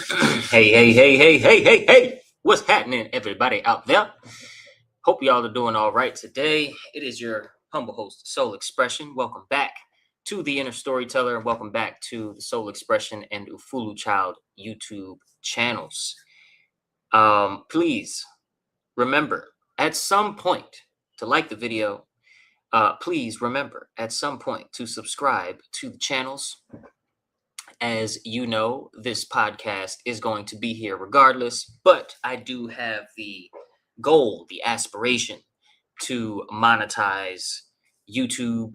Hey. What's happening, everybody out there? Hope y'all are doing all right today. It is your humble host, Soul Expression. Welcome back to the Inner Storyteller, and welcome back to the Soul Expression and Ufuluchild YouTube channels. Please remember at some point to like the video. Please remember at some point to subscribe to the channels. As you know, this podcast is going to be here regardless, but I do have the goal, the aspiration to monetize YouTube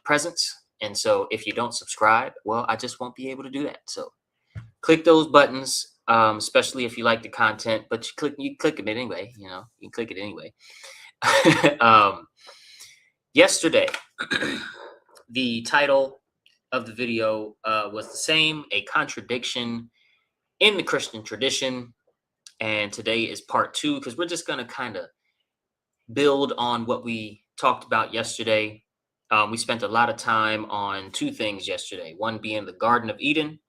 presence. And so if you don't subscribe, well, I just won't be able to do that. So click those buttons, especially if you like the content, but you click it anyway, you can click it anyway. Yesterday, the title of the video was the same, a contradiction in the Christian tradition. And today is part 2, because we're just going to kind of build on what we talked about yesterday. We spent a lot of time on 2 things yesterday, one being the Garden of Eden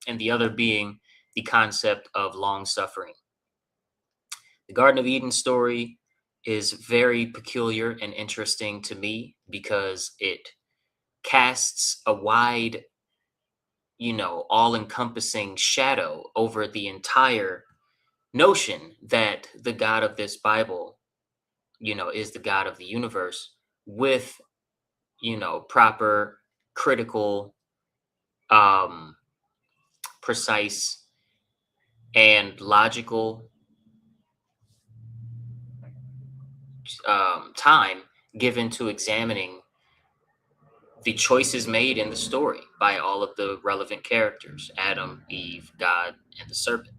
and the other being the concept of long suffering. The Garden of Eden story is very peculiar and interesting to me because it casts a wide, all-encompassing shadow over the entire notion that the God of this Bible, is the God of the universe with, proper, critical, precise, and logical time given to examining the choices made in the story by all of the relevant characters, Adam, Eve, God, and the serpent.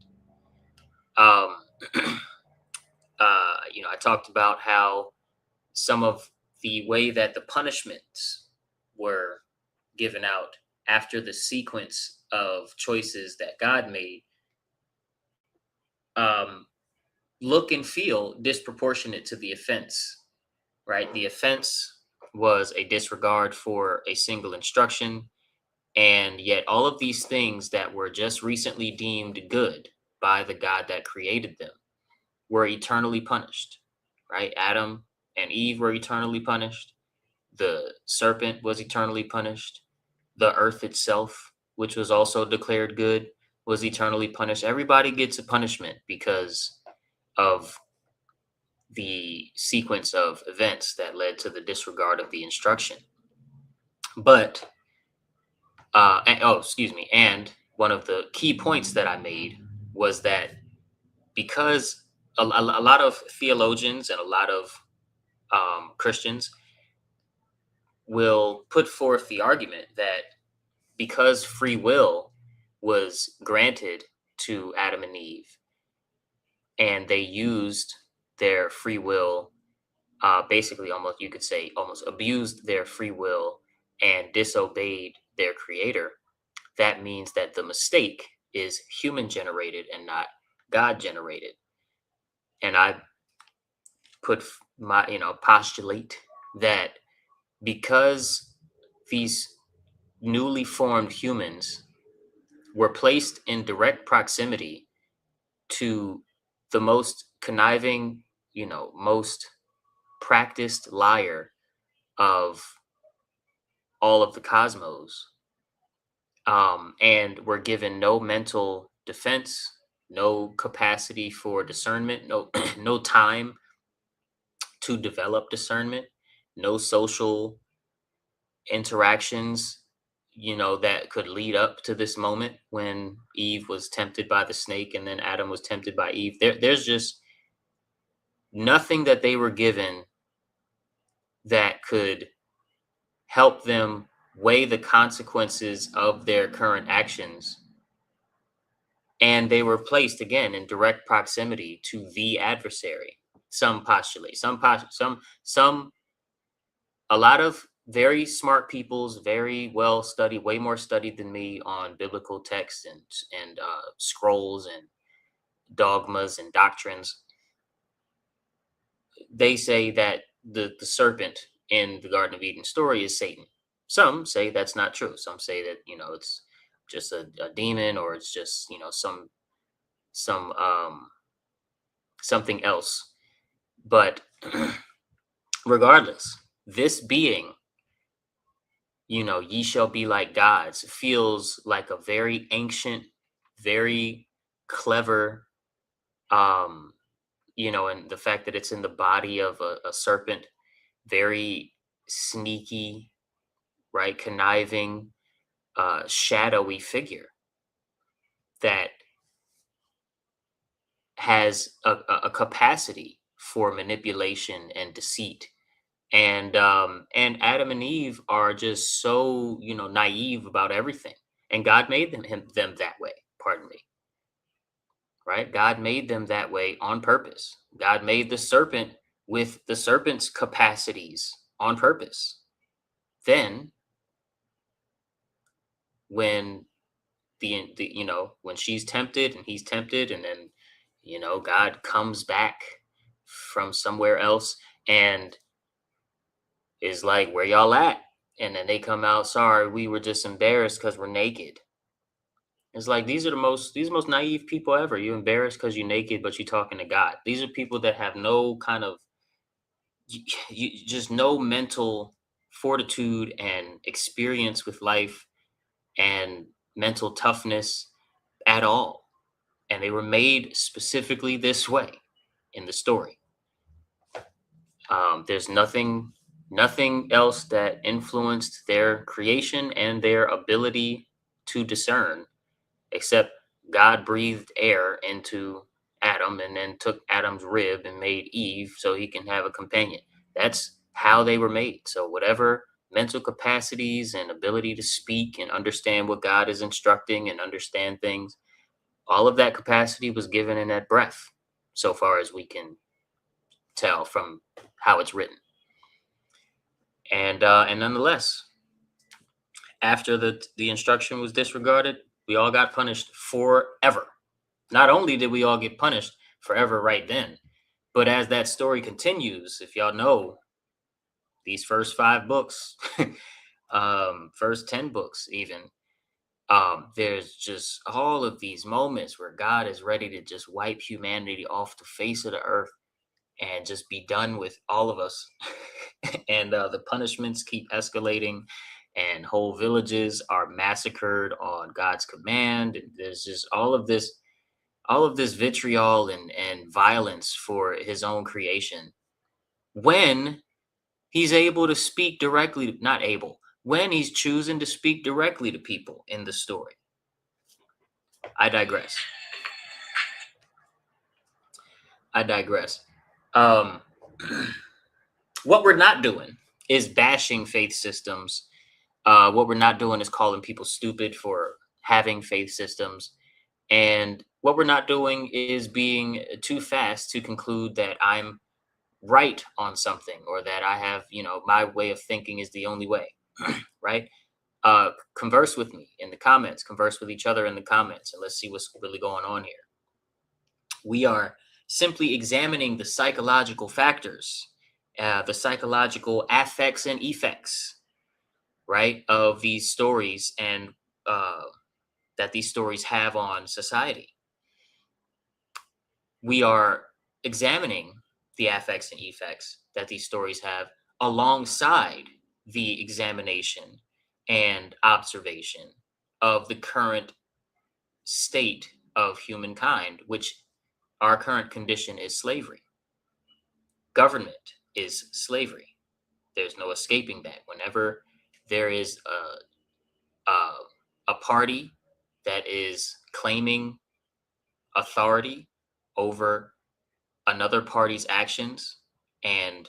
I talked about how some of the way that the punishments were given out after the sequence of choices that God made look and feel disproportionate to the offense, right? The offense was a disregard for a single instruction. And yet all of these things that were just recently deemed good by the God that created them were eternally punished, right? Adam and Eve were eternally punished. The serpent was eternally punished. The earth itself, which was also declared good, was eternally punished. Everybody gets a punishment because of the sequence of events that led to the disregard of the instruction. But, and one of the key points that I made was that because a lot of theologians and a lot of Christians will put forth the argument that because free will was granted to Adam and Eve, and they used their free will, basically, almost you could say, almost abused their free will and disobeyed their creator, that means that the mistake is human generated and not God generated. And I put my, postulate that because these newly formed humans were placed in direct proximity to the most conniving, most practiced liar of all of the cosmos, and were given no mental defense, no capacity for discernment, no no time to develop discernment, no social interactions, that could lead up to this moment when Eve was tempted by the snake and then Adam was tempted by Eve. There's just nothing that they were given that could help them weigh the consequences of their current actions. And they were placed again in direct proximity to the adversary. Some postulate, a lot of very smart people's very well studied, way more studied than me on biblical texts and scrolls and dogmas and doctrines. They say that the serpent in the Garden of Eden story is Satan. Some say that's not true. Some say that it's just a demon, or it's just, some something else. But regardless, this being, ye shall be like gods, feels like a very ancient, very clever, um, and the fact that it's in the body of a serpent, very sneaky, right, conniving, shadowy figure that has a capacity for manipulation and deceit. And Adam and Eve are just so, naive about everything, and God made them that way. Pardon me, right? God made them that way on purpose. God made the serpent with the serpent's capacities on purpose. Then, when when she's tempted and he's tempted, and then God comes back from somewhere else and is like, "Where y'all at?" And then they come out, "Sorry, we were just embarrassed because we're naked." It's like, these are the most naive people ever. You embarrassed because you're naked, but you're talking to God. These are people that have no kind of just no mental fortitude and experience with life and mental toughness at all. And they were made specifically this way in the story. There's nothing else that influenced their creation and their ability to discern, except God breathed air into Adam and then took Adam's rib and made Eve so he can have a companion. That's how they were made. So whatever mental capacities and ability to speak and understand what God is instructing and understand things, all of that capacity was given in that breath, so far as we can tell from how it's written. And nonetheless, after the instruction was disregarded, we all got punished forever. Not only did we all get punished forever right then, but as that story continues, if y'all know, these first 5 books, first 10 books even, there's just all of these moments where God is ready to just wipe humanity off the face of the earth and just be done with all of us. And the punishments keep escalating, and whole villages are massacred on God's command. And there's just all of this vitriol and violence for his own creation, when he's able to speak directly, not able, when he's choosing to speak directly to people in the story. I digress. um what we're not doing is bashing faith systems. What we're not doing is calling people stupid for having faith systems. And what we're not doing is being too fast to conclude that I'm right on something, or that I have, my way of thinking is the only way. Right? Converse with me in the comments, converse with each other in the comments, and let's see what's really going on here. We are simply examining the psychological factors, the psychological affects and effects, right, of these stories, and uh, that these stories have on society. We are examining the affects and effects that these stories have alongside the examination and observation of the current state of humankind, which our current condition is slavery. Government is slavery. There's no escaping that. Whenever there is a party that is claiming authority over another party's actions and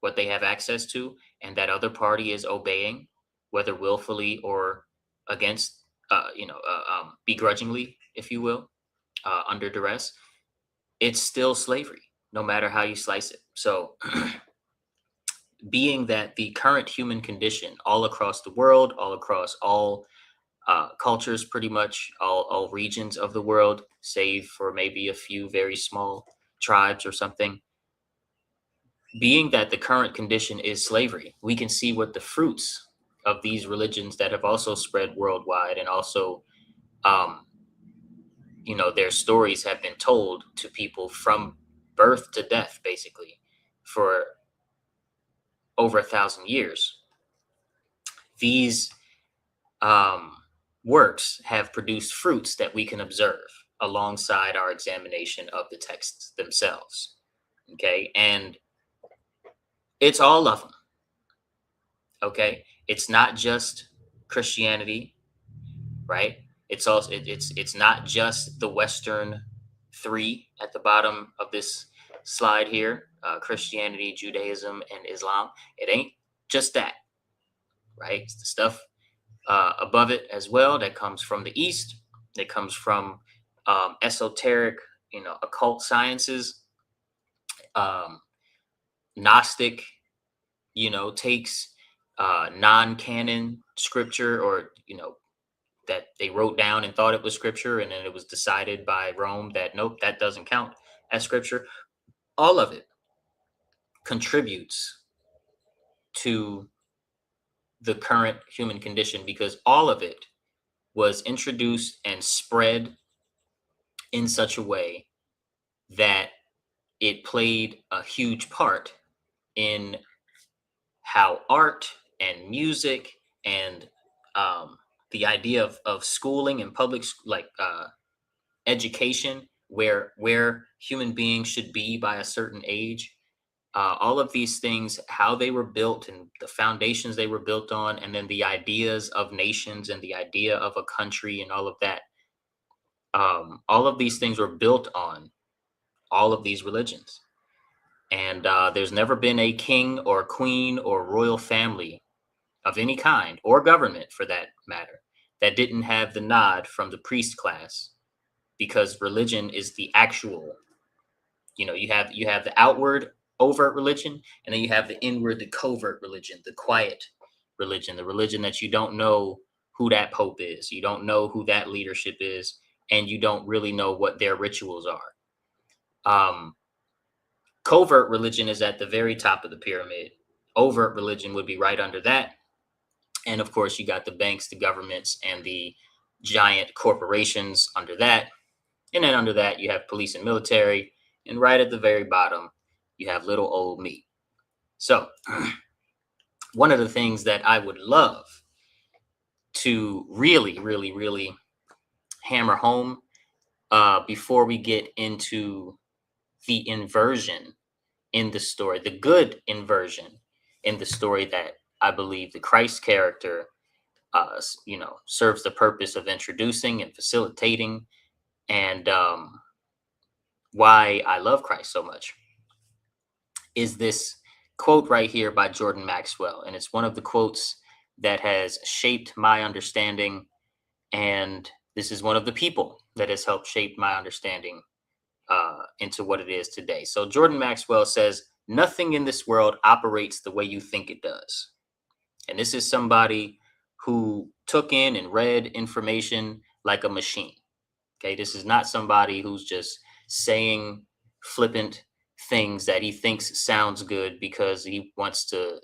what they have access to, and that other party is obeying, whether willfully or against, begrudgingly, if you will, under duress, it's still slavery, no matter how you slice it. So, being that the current human condition all across the world, all across all cultures, pretty much all regions of the world, save for maybe a few very small tribes or something, being that the current condition is slavery, we can see what the fruits of these religions that have also spread worldwide, and also Um, their stories have been told to people from birth to death, basically, for over 1,000 years. These um, works have produced fruits that we can observe alongside our examination of the texts themselves. Okay. And it's all of them. Okay. It's not just Christianity, right? It's not just the Western three at the bottom of this slide here, Christianity, Judaism, and Islam. It ain't just that, right? It's the stuff above it as well that comes from the East, that comes from esoteric, occult sciences, um, Gnostic, takes non-canon scripture, or that they wrote down and thought it was scripture, and then it was decided by Rome that nope, that doesn't count as scripture. All of it contributes to the current human condition, because all of it was introduced and spread in such a way that it played a huge part in how art and music and the idea of schooling and education, where human beings should be by a certain age, all of these things, how they were built and the foundations they were built on, and then the ideas of nations and the idea of a country and all of that, all of these things were built on all of these religions. And there's never been a king or queen or royal family of any kind, or government for that matter, that didn't have the nod from the priest class, because religion is the actual, you have the outward overt religion, and then you have the inward, the covert religion, the quiet religion, the religion that you don't know who that pope is, you don't know who that leadership is, and you don't really know what their rituals are. Covert religion is at the very top of the pyramid. Overt religion would be right under that. And of course, you got the banks, the governments, and the giant corporations under that. And then under that, you have police and military. And right at the very bottom, you have little old me. So, one of the things that I would love to really, really, really hammer home before we get into the inversion in the story, the good inversion in the story that I believe the Christ character, serves the purpose of introducing and facilitating, and why I love Christ so much, is this quote right here by Jordan Maxwell. And it's one of the quotes that has shaped my understanding. And this is one of the people that has helped shape my understanding into what it is today. So Jordan Maxwell says, "Nothing in this world operates the way you think it does." And this is somebody who took in and read information like a machine. Okay, this is not somebody who's just saying flippant things that he thinks sounds good because he wants to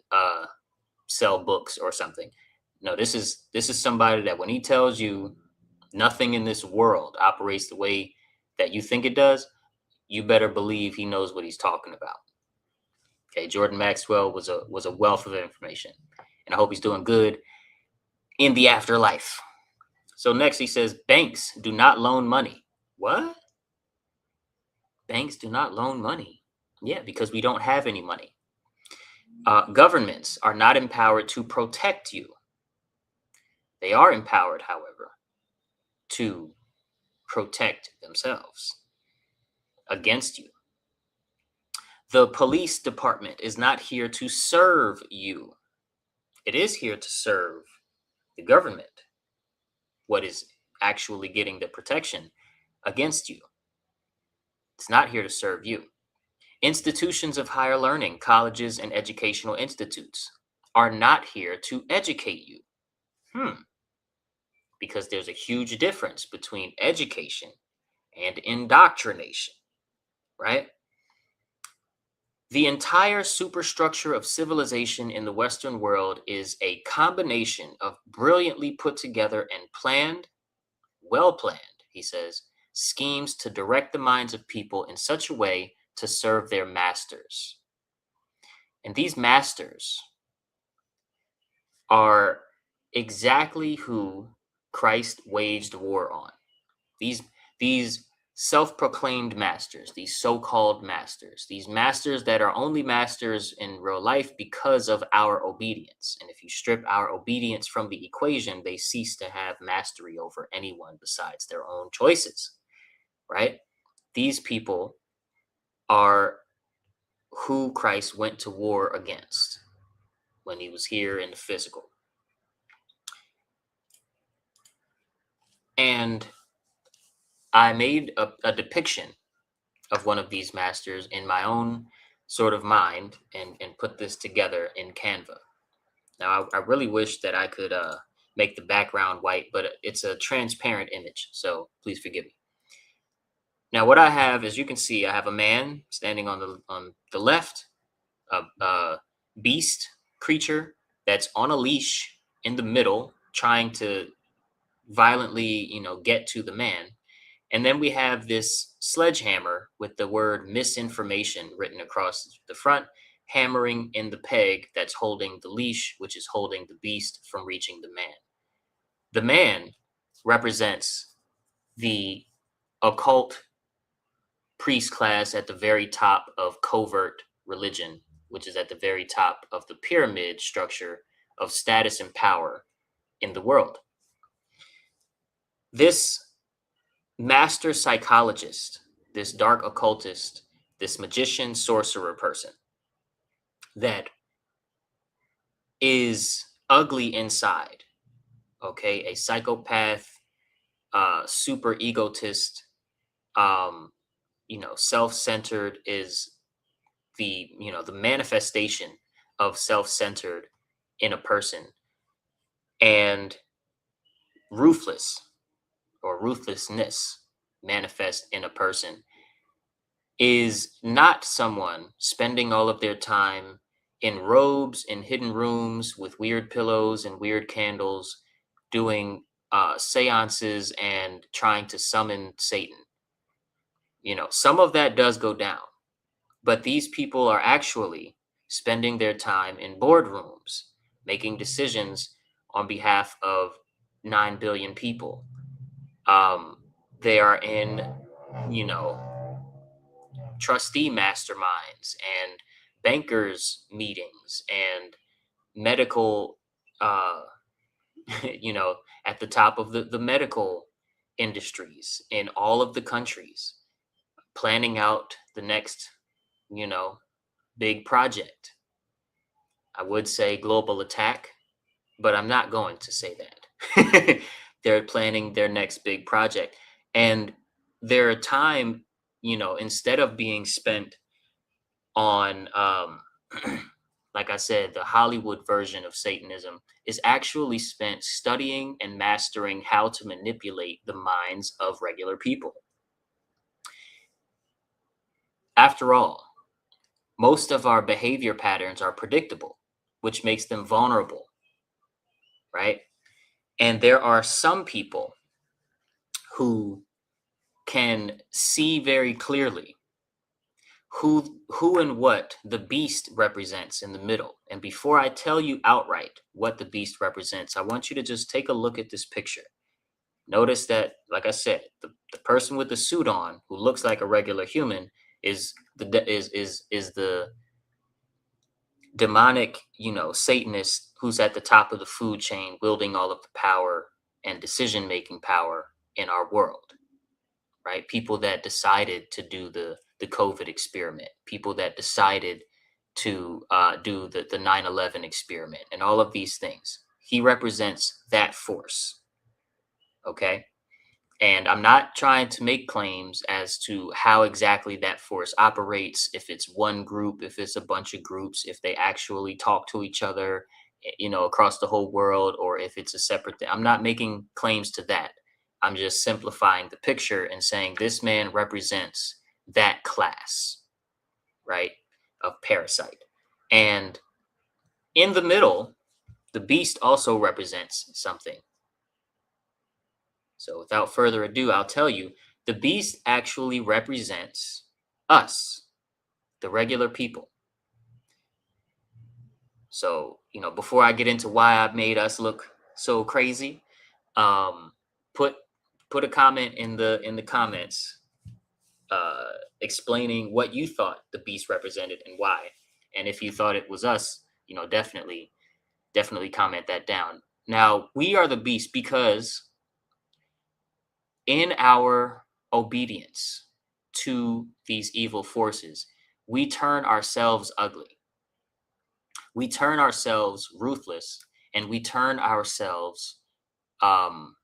sell books or something. No, this is somebody that when he tells you nothing in this world operates the way that you think it does, you better believe he knows what he's talking about. Okay, Jordan Maxwell was a wealth of information, and I hope he's doing good in the afterlife. So next he says, banks do not loan money. What? Banks do not loan money. Yeah, because we don't have any money. Governments are not empowered to protect you. They are empowered, however, to protect themselves against you. The police department is not here to serve you. It is here to serve the government, what is actually getting the protection against you. It's not here to serve you. Institutions of higher learning, colleges and educational institutes, are not here to educate you. Because there's a huge difference between education and indoctrination, right? The entire superstructure of civilization in the Western world is a combination of brilliantly put together and planned, well planned, he says, schemes to direct the minds of people in such a way to serve their masters. And these masters are exactly who Christ waged war on. These self-proclaimed masters, these so-called masters, these masters that are only masters in real life because of our obedience. And if you strip our obedience from the equation, they cease to have mastery over anyone besides their own choices, right? These people are who Christ went to war against when he was here in the physical. And I made a depiction of one of these masters in my own sort of mind and put this together in Canva. Now, I really wish that I could make the background white, but it's a transparent image, so please forgive me. Now, what I have, as you can see, I have a man standing on the left, a beast creature that's on a leash in the middle, trying to violently, get to the man. And then we have this sledgehammer with the word misinformation written across the front, hammering in the peg that's holding the leash, which is holding the beast from reaching the man. The man represents the occult priest class at the very top of covert religion, which is at the very top of the pyramid structure of status and power in the world. This master psychologist, this dark occultist, this magician, sorcerer person that is ugly inside, okay, a psychopath, super egotist, self-centered is the manifestation of self-centered in a person, and ruthless or ruthlessness manifest in a person is not someone spending all of their time in robes in hidden rooms with weird pillows and weird candles doing seances and trying to summon Satan. Some of that does go down, but these people are actually spending their time in boardrooms making decisions on behalf of 9 billion people. They are in, you know, trustee masterminds and bankers meetings and medical, uh, you know, at the top of the medical industries in all of the countries, planning out the next, you know, big project. I would say global attack, but I'm not going to say that. They're planning their next big project. And their time, instead of being spent on, like I said, the Hollywood version of Satanism, is actually spent studying and mastering how to manipulate the minds of regular people. After all, most of our behavior patterns are predictable, which makes them vulnerable, right? And there are some people who can see very clearly who and what the beast represents in the middle. And before I tell you outright what the beast represents, I want you to just take a look at this picture. Notice that, like I said, the person with the suit on who looks like a regular human is the demonic, Satanist who's at the top of the food chain, wielding all of the power and decision-making power in our world, right? People that decided to do the COVID experiment, people that decided to do the 9/11 experiment and all of these things. He represents that force, okay? And I'm not trying to make claims as to how exactly that force operates, if it's one group, if it's a bunch of groups, if they actually talk to each other, across the whole world, or if it's a separate thing. I'm not making claims to that. I'm just simplifying the picture and saying this man represents that class, right, of parasite. And in the middle, the beast also represents something. So without further ado, I'll tell you, the beast actually represents us, the regular people. So, before I get into why I've made us look so crazy, um, put put a comment in the comments, uh, explaining what you thought the beast represented and why. And if you thought it was us, definitely comment that down. Now, we are the beast because in our obedience to these evil forces, we turn ourselves ugly. We turn ourselves ruthless, and we turn ourselves um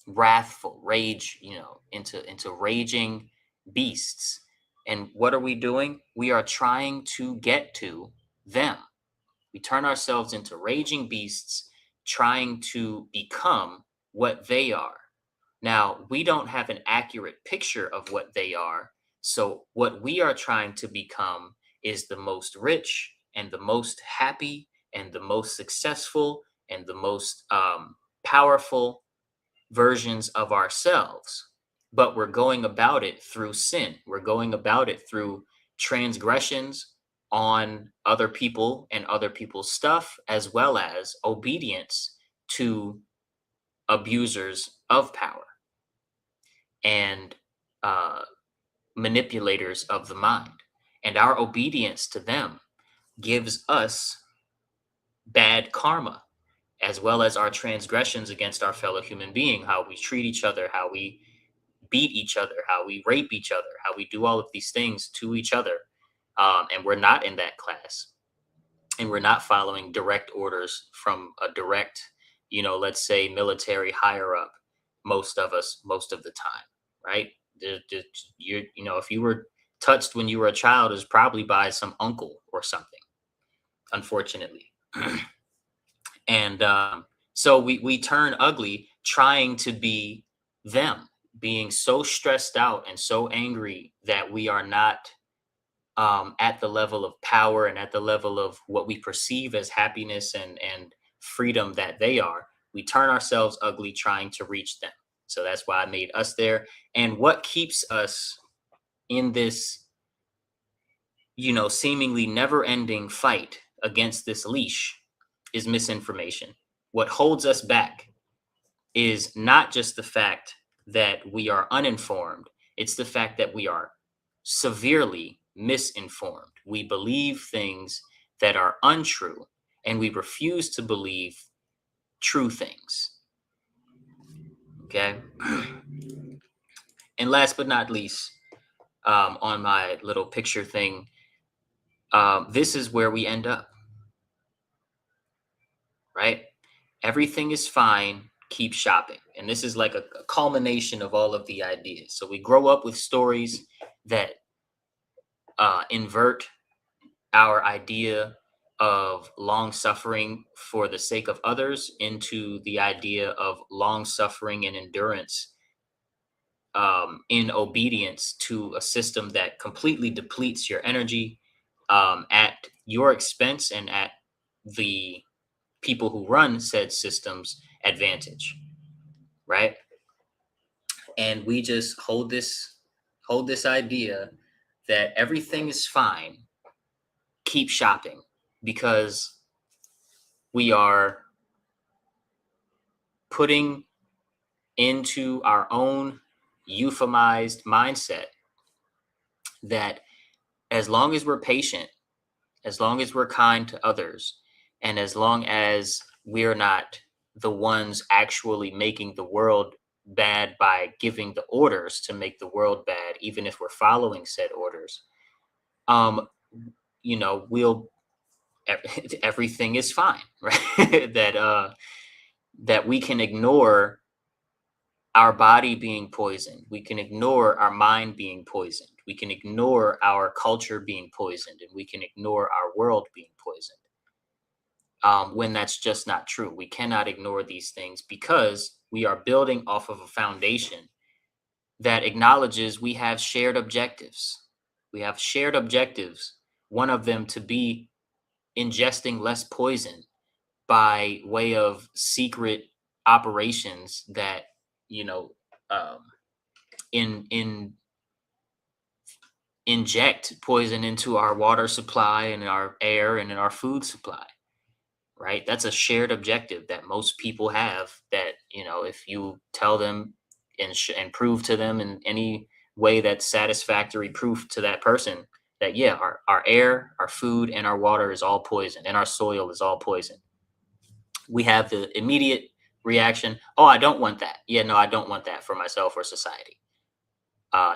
wrathful, rage, into raging beasts. And what are we doing? We are trying to get to them. We turn ourselves into raging beasts, trying to become what they are. Now, we don't have an accurate picture of what they are. So, what we are trying to become is the most rich and the most happy and the most successful and the most powerful versions of ourselves. But we're going about it through sin. We're going about it through transgressions on other people and other people's stuff, as well as obedience to abusers of power and uh, manipulators of the mind. And our obedience to them gives us bad karma, as well as our transgressions against our fellow human being, how we treat each other, how we beat each other, how we rape each other, how we do all of these things to each other. And we're not in that class. And we're not following direct orders from a direct, let's say military higher up, most of us, most of the time, right? If you were touched when you were a child, is probably by some uncle or something, unfortunately. And so we turn ugly trying to be them, being so stressed out and so angry that we are not at the level of power and at the level of what we perceive as happiness and freedom that they are. We turn ourselves ugly trying to reach them. So that's why I made us there. And what keeps us in this, seemingly never ending fight against this leash is misinformation. What holds us back is not just the fact that we are uninformed, it's the fact that we are severely misinformed. We believe things that are untrue, and we refuse to believe true things. Okay. And last but not least, on my little picture thing, this is where we end up, right? Everything is fine. Keep shopping. And this is like a culmination of all of the ideas. So we grow up with stories that invert our idea of long suffering for the sake of others into the idea of long suffering and endurance in obedience to a system that completely depletes your energy at your expense and at the people who run said systems advantage, right? And we just hold this idea that everything is fine, keep shopping, because we are putting into our own euphemized mindset that as long as we're patient, as long as we're kind to others, and as long as we're not the ones actually making the world bad by giving the orders to make the world bad, even if we're following said orders, um, we'll everything is fine, right? that we can ignore our body being poisoned. We can ignore our mind being poisoned. We can ignore our culture being poisoned, and we can ignore our world being poisoned. When that's just not true. We cannot ignore these things because we are building off of a foundation that acknowledges we have shared objectives. We have shared objectives, one of them to be ingesting less poison by way of secret operations that, you know, um, in inject poison into our water supply and our air and in our food supply, right? That's a shared objective that most people have, that, if you tell them and prove to them in any way that's satisfactory proof to that person that, yeah, our air, our food, and our water is all poison, and our soil is all poison, we have the immediate reaction, oh, I don't want that. Yeah, no, I don't want that for myself or society,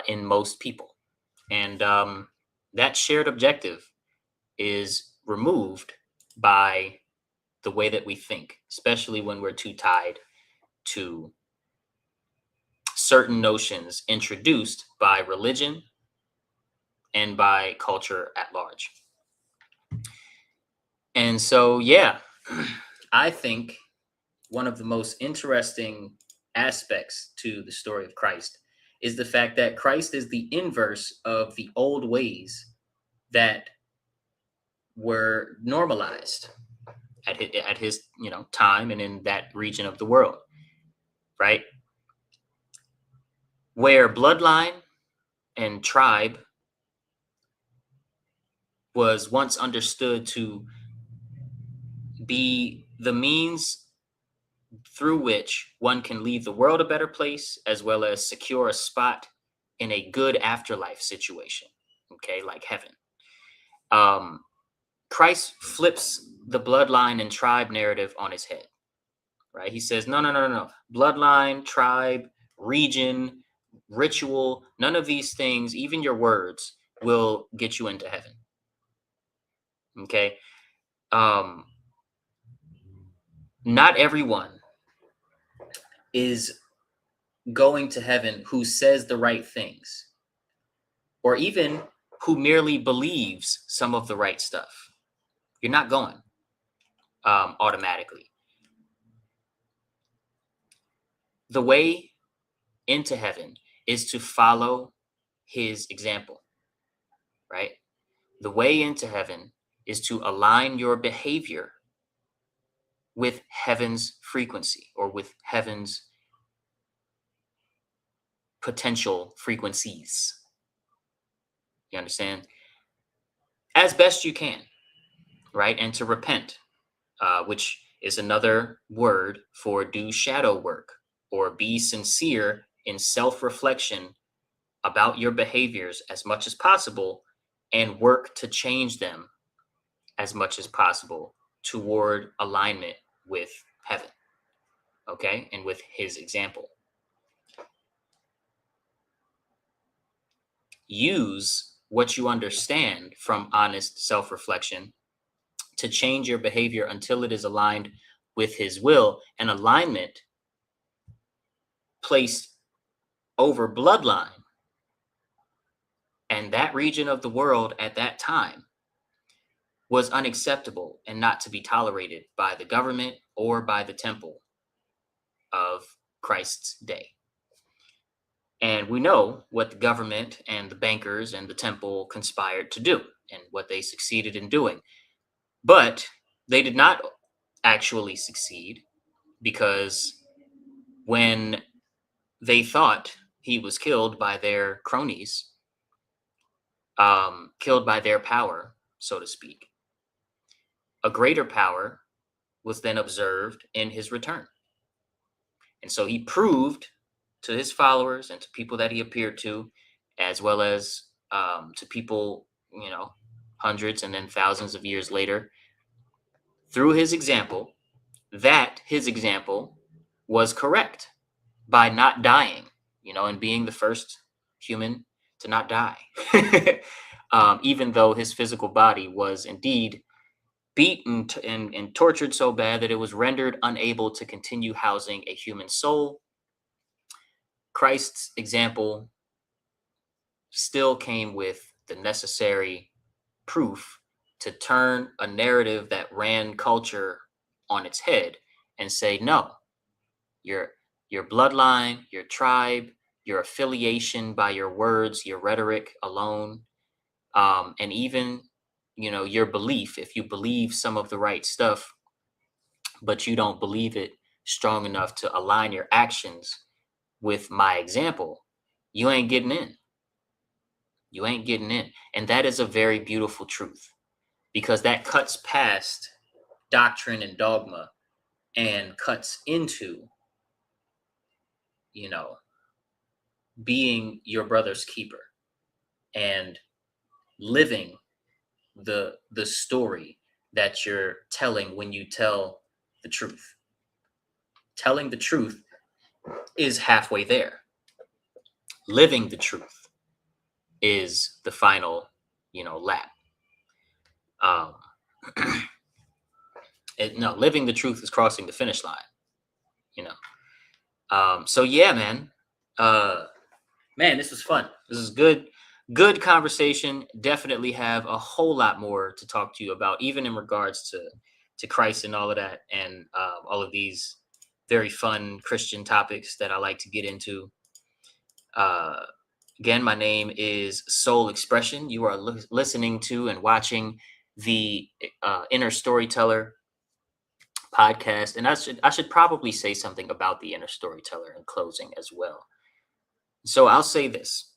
in most people. And that shared objective is removed by the way that we think, especially when we're too tied to certain notions introduced by religion and by culture at large. And so, yeah, I think one of the most interesting aspects to the story of Christ is the fact that Christ is the inverse of the old ways that were normalized at his time and in that region of the world, right? Where bloodline and tribe was once understood to be the means through which one can leave the world a better place, as well as secure a spot in a good afterlife situation, okay, like heaven. um, Christ flips the bloodline and tribe narrative on his head, right? He says, no, no, no, no, no. Bloodline, tribe, region, ritual, none of these things, even your words, will get you into heaven. Okay. Not everyone is going to heaven who says the right things, or even who merely believes some of the right stuff. You're not going automatically. The way into heaven is to follow his example, right? The way into heaven is to align your behavior with heaven's frequency, or with heaven's potential frequencies. You understand? As best you can, right? And to repent, which is another word for do shadow work, or be sincere in self reflection about your behaviors as much as possible, and work to change them as much as possible toward alignment with heaven, okay, and with his example. Use what you understand from honest self reflection to change your behavior until it is aligned with his will. And alignment placed over bloodline and that region of the world at that time was unacceptable and not to be tolerated by the government or by the temple of Christ's day. And we know what the government and the bankers and the temple conspired to do, and what they succeeded in doing. But they did not actually succeed, because when they thought he was killed by their cronies, killed by their power, so to speak, a greater power was then observed in his return. And so he proved to his followers and to people that he appeared to, as well as to people, hundreds and then thousands of years later, through his example, that his example was correct by not dying, and being the first human to not die. Even though his physical body was indeed beaten and tortured so bad that it was rendered unable to continue housing a human soul, Christ's example still came with the necessary proof to turn a narrative that ran culture on its head and say, no, your bloodline, your tribe, your affiliation by your words, your rhetoric alone, and even, your belief, if you believe some of the right stuff, but you don't believe it strong enough to align your actions with my example, you ain't getting in. You ain't getting in. And that is a very beautiful truth, because that cuts past doctrine and dogma and cuts into, you know, being your brother's keeper and living the story that you're telling when you tell the truth. Telling the truth is halfway there. Living the truth is the final, lap. Um, no, living the truth is crossing the finish line. You know. So yeah, man. Man, this was fun. This is good conversation. Definitely have a whole lot more to talk to you about, even in regards to Christ and all of that, and all of these very fun Christian topics that I like to get into. Again, my name is Soul Expression. You are listening to and watching the Inner Storyteller podcast, and I should probably say something about the Inner Storyteller in closing as well. So I'll say this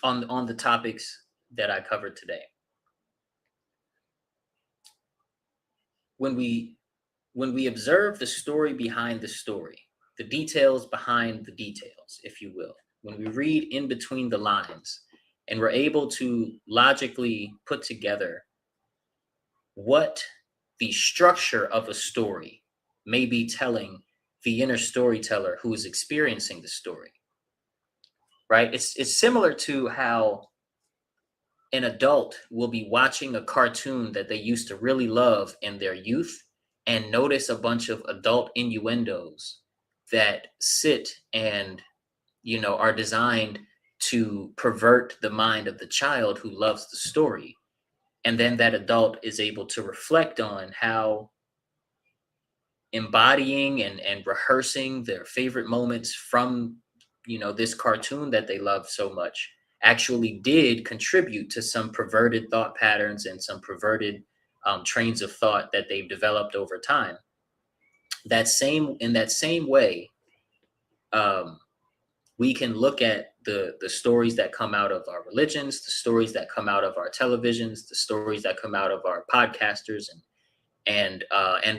on the topics that I covered today. When we observe the story behind the story, the details behind the details, if you will, when we read in between the lines and we're able to logically put together what the structure of a story may be telling the inner storyteller who is experiencing the story, right? It's similar to how an adult will be watching a cartoon that they used to really love in their youth and notice a bunch of adult innuendos that sit and are designed to pervert the mind of the child who loves the story. And then that adult is able to reflect on how embodying and rehearsing their favorite moments from this cartoon that they love so much actually did contribute to some perverted thought patterns and some perverted trains of thought that they've developed over time. In that same way, we can look at the stories that come out of our religions, the stories that come out of our televisions, the stories that come out of our podcasters and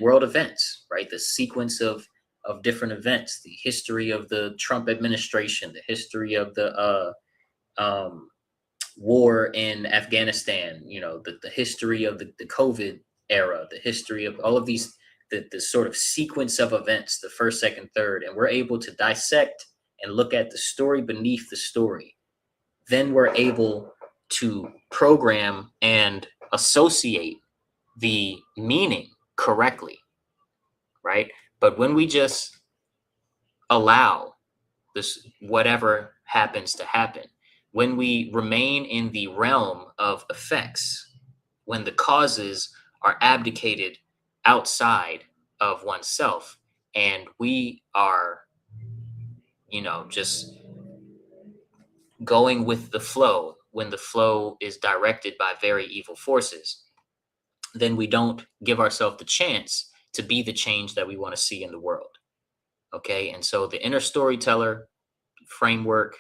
world events, right? The sequence of different events, the history of the Trump administration, the history of the war in Afghanistan, the history of the COVID era, the history of all of these, the sort of sequence of events, the first, second, third, and we're able to dissect and look at the story beneath the story. Then we're able to program and associate the meaning correctly, right? But when we just allow this, whatever happens to happen, when we remain in the realm of effects, when the causes are abdicated outside of oneself, and we are, just going with the flow, when the flow is directed by very evil forces, then we don't give ourselves the chance to be the change that we want to see in the world. Okay. And so the inner storyteller framework,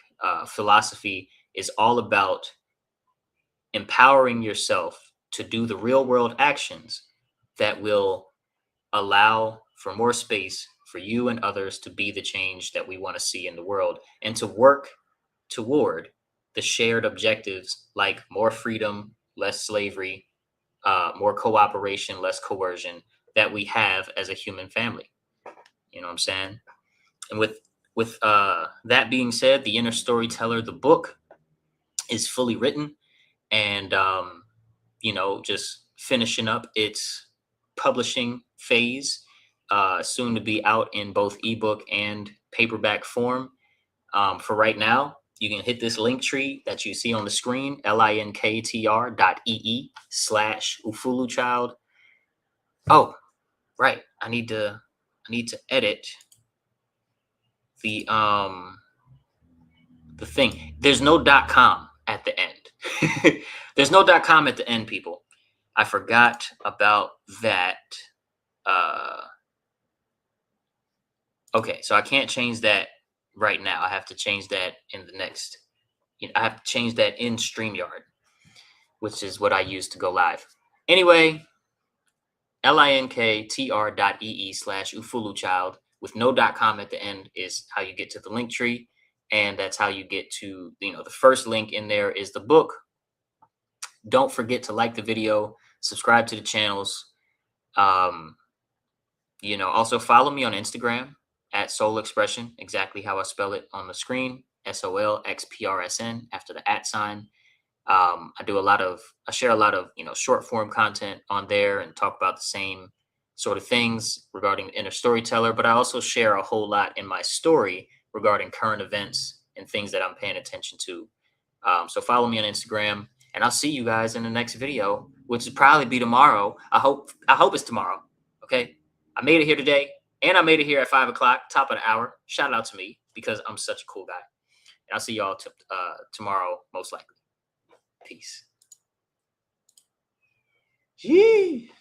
philosophy is all about empowering yourself to do the real world actions that will allow for more space for you and others to be the change that we want to see in the world, and to work toward the shared objectives like more freedom, less slavery, more cooperation, less coercion that we have as a human family. You know what I'm saying? And with that being said, the Inner Storyteller, the book, is fully written, and just finishing up its publishing phase, soon to be out in both ebook and paperback form. For right now, you can hit this link tree that you see on the screen, linktr.ee/ufuluchild. Oh, right. I need to edit the thing. There's no .com at the end. There's no .com at the end, people. I forgot about that. Okay, so I can't change that right now. I have to change that in the next. I have to change that in StreamYard, which is what I use to go live. Anyway, linktr.ee/ufuluchild with no .com at the end is how you get to the link tree, and that's how you get to the first link in there is the book. Don't forget to like the video, subscribe to the channels. Also follow me on Instagram at Soul Expression, exactly how I spell it on the screen, SOLXPRSN after the @ sign. I share a lot of short form content on there and talk about the same sort of things regarding the inner storyteller, but I also share a whole lot in my story regarding current events and things that I'm paying attention to. So follow me on Instagram, and I'll see you guys in the next video, which will probably be tomorrow. I hope it's tomorrow. Okay, I made it here today, and I made it here at 5 o'clock, top of the hour. Shout out to me because I'm such a cool guy. And I'll see y'all tomorrow, most likely. Peace. Gee.